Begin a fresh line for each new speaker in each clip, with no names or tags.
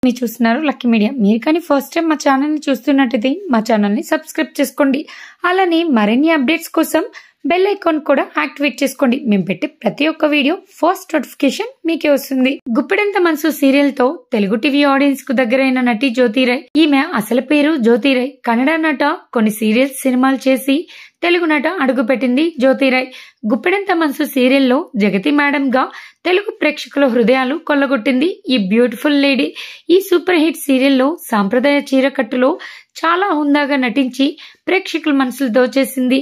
మీరు చూస్తున్నారు lucky media. మీరు కానీ ఫస్ట్ టైం మా ఛానల్ ని చూస్తున్నట్టయితే మా ఛానల్ ని సబ్స్క్రైబ్ చేసుకోండి. అలానే మరిన్ని అప్డేట్స్ కోసం బెల్ ఐకాన్ కూడా యాక్టివేట్ చేసుకోండి. మేము పెట్టే ప్రతి ఒక్క వీడియో ఫస్ట్ నోటిఫికేషన్ మీకే వస్తుంది. గుప్పెడంత మనసు సీరియల్ తో తెలుగు టీవీ ఆడియన్స్ కు దగ్గరైన నటి జ్యోతిరాయ్. ఈమె అసలు పేరు జ్యోతిరాయ్. కన్నడ నట, కొన్ని సీరియల్స్ సినిమాలు చేసి తెలుగు నట అడుగుపెట్టింది జ్యోతిరాయ్. గుప్పెడంత మనసు సీరియల్లో జగతి మేడం గా తెలుగు ప్రేక్షకుల హృదయాలు కొల్లగొట్టింది ఈ బ్యూటిఫుల్ లేడీ. ఈ సూపర్ హిట్ సీరియల్లో సాంప్రదాయ చీరకట్టులో చాలా హుందాగా నటించి ప్రేక్షకుల మనసులు దోచేసింది.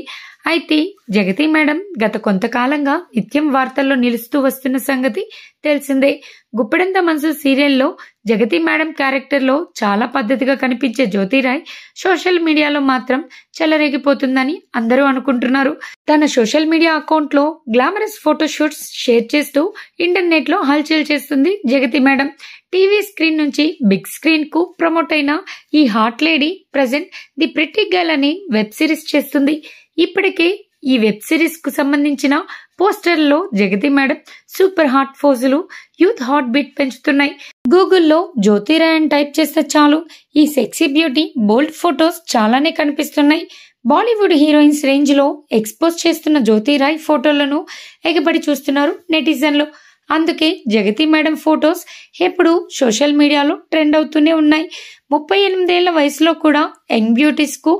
అయితే జగతి మేడం గత కొంతకాలంగా నిత్యం వార్తల్లో నిలుస్తూ వస్తున్న సంగతి తెలిసిందే. గుప్పెడంత మనసు సీరియల్లో జగతి మేడం క్యారెక్టర్ లో చాలా పద్ధతిగా కనిపించే జ్యోతిరాయ్ సోషల్ మీడియాలో మాత్రం చెలరేగిపోతుందని అందరూ అనుకుంటున్నారు. తన సోషల్ మీడియా అకౌంట్ లో గ్లామరస్ ఫోటోషూట్స్ షేర్ చేస్తూ ఇంటర్నెట్ లో హల్చల్ చేస్తుంది జగతి మేడం. టీవీ స్క్రీన్ నుంచి బిగ్ స్క్రీన్ కు ప్రమోట్ అయిన ఈ hot lady present the pretty girl అని వెబ్ సిరీస్ చేస్తుంది. ఇప్పటికే ఈ వెబ్ సిరీస్ కు సంబంధించిన పోస్టర్ లో జగతి madam super hot ఫోజులు youth hot beat పెంచుతున్నాయి. గూగుల్లో జ్యోతిరాయ్ అని టైప్ చేస్తే చాలు ఈ సెక్సీ బ్యూటీ బోల్డ్ ఫొటోస్ చాలానే కనిపిస్తున్నాయి. బాలీవుడ్ హీరోయిన్స్ రేంజ్ లో ఎక్స్పోజ్ చేస్తున్న జ్యోతిరాయ్ ఫోటోలను ఎగబడి చూస్తున్నారు నెటిజన్లు. అందుకే జగతి మేడం ఫొటోస్ ఎప్పుడు సోషల్ మీడియాలో ట్రెండ్ అవుతూనే ఉన్నాయి. 38 ఏళ్ల వయసులో కూడా యంగ్ బ్యూటీస్ కు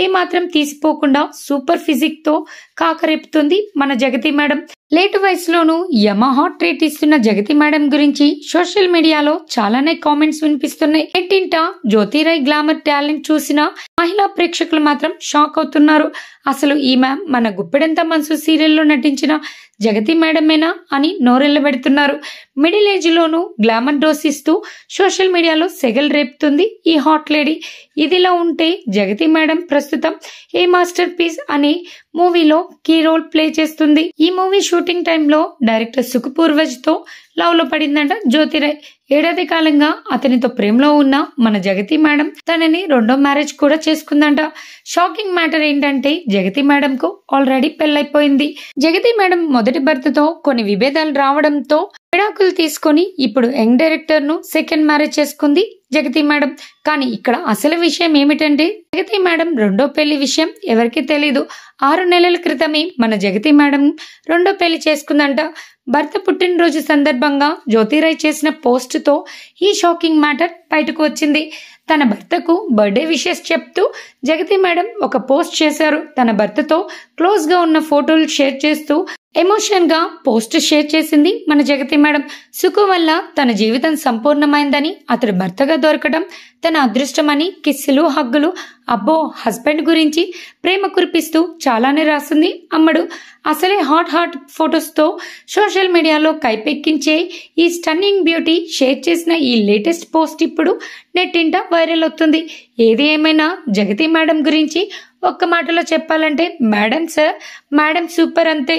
ఏమాత్రం తీసిపోకుండా సూపర్ ఫిజిక్ తో కాకరేపుతుంది మన జగతి మేడం. లేటు వయసులోనూ యమహా ట్రీట్ ఇస్తున్న జగతి మేడం గురించి సోషల్ మీడియాలో చాలానే కామెంట్స్ వినిపిస్తున్నాయి. నెట్టింట జ్యోతిరాయ్ గ్లామర్ టాలెంట్ చూసిన మహిళా ప్రేక్షకులు మాత్రం షాక్ అవుతున్నారు. అసలు ఈమె మన గుప్పెడంత మనసు సీరియల్లో నటించిన జగతి మేడమేనా అని నోరెళ్లబెడుతున్నారు. మిడిల్ ఏజ్ లోనూ గ్లామర్ డోస్ ఇస్తూ సోషల్ మీడియాలో సెగల్ రేపుతుంది ఈ హాట్ లేడీ. ఇదిలా ఉంటే జగతి మేడం ప్రస్తుతం ఏ మాస్టర్ పీస్ అనే మూవీలో కీ రోల్ ప్లే చేస్తుంది. ఈ మూవీ షూటింగ్ టైంలో డైరెక్టర్ సుఖపూర్వజ్ తో లవ్ లో పడిందంట జ్యోతిరాయ్. ఏడాది కాలంగా అతనితో ప్రేమలో ఉన్న మన జగతి మేడం తనని రెండో మ్యారేజ్ కూడా చేసుకుందంట. షాకింగ్ మ్యాటర్ ఏంటంటే జగతి మేడం కు ఆల్రెడీ పెళ్లైపోయింది. జగతి మేడం మొదటి భర్తతో కొన్ని విభేదాలు రావడంతో విడాకులు తీసుకొని ఇప్పుడు యంగ్ డైరెక్టర్ ను సెకండ్ మ్యారేజ్ చేసుకుంది జగతి మేడం. కానీ ఇక్కడ అసలు విషయం ఏమిటంటే జగతి మేడం రెండో పెళ్లి విషయం ఎవరికి తెలీదు. 6 నెలల క్రితమే మన జగతి మేడం రెండో పెళ్లి చేసుకుందంట. భర్త పుట్టినరోజు సందర్భంగా జ్యోతిరాయ్ చేసిన పోస్ట్ తో ఈ షాకింగ్ మ్యాటర్ బయటకు వచ్చింది. తన భర్తకు బర్త్డే విషెస్ చెప్తూ జగతి మేడం ఒక పోస్ట్ చేశారు. తన భర్తతో క్లోజ్ గా ఉన్న ఫోటోలు షేర్ చేస్తూ ఎమోషన్ గా పోస్ట్ షేర్ చేసింది మన జగతి మేడం. సుఖు వల్ల తన జీవితం సంపూర్ణమైందని, అతడు భర్తగా దొరకడం తన అదృష్టమని కిస్సులు హగ్గులు అబ్బో హస్బెండ్ గురించి ప్రేమ కురిపిస్తూ చాలానే రాసింది అమ్మడు. అసలే హాట్ ఫొటోస్ తో సోషల్ మీడియాలో కైపెక్కించే ఈ స్టన్నింగ్ బ్యూటీ షేర్ చేసిన ఈ లేటెస్ట్ పోస్ట్ ఇప్పుడు నెట్టింట వైరల్ అవుతుంది. ఏది ఏమైనా జగతి మేడం గురించి ఒక్క మాటలో చెప్పాలంటే మేడం సార్, మేడం సూపర్ అంతే.